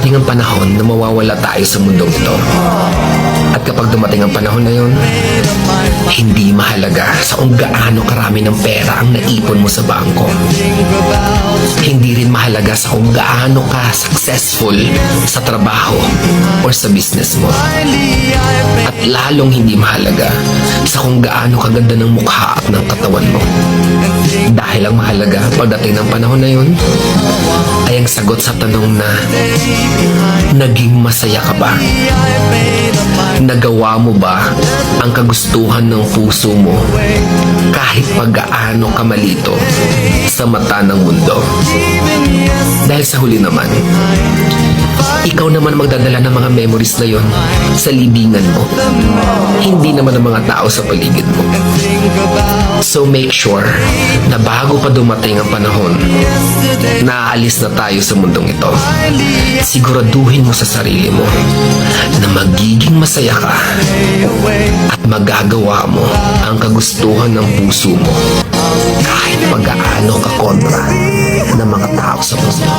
darating ang panahon na mawawala tayo sa mundong ito. At kapag dumating ang panahon na yun, hindi mahalaga sa kung gaano karami ng pera ang naipon mo sa bangko. Hindi rin mahalaga sa kung gaano ka successful sa trabaho or sa business mo. At lalong hindi mahalaga sa kung gaano kaganda ng mukha at ng katawan mo. Dahil ang mahalaga pagdating ng panahon na yun ay ang sagot sa tanong na naging masaya ka ba? Nagawa mo ba ang kagustuhan ng puso mo kahit pag-gaano ka malito sa mata ng mundo? Dahil sa huli naman, ikaw naman magdadala ng mga memories na yon sa libingan mo. Hindi naman ang mga tao sa paligid mo. So make sure na bago pa dumating ang panahon na aalis na tayo sa mundong ito, siguraduhin mo sa sarili mo na magiging masaya ka at magagawa mo ang kagustuhan ng puso mo kahit pag-aano ka kontra ng mga tao sa mundo.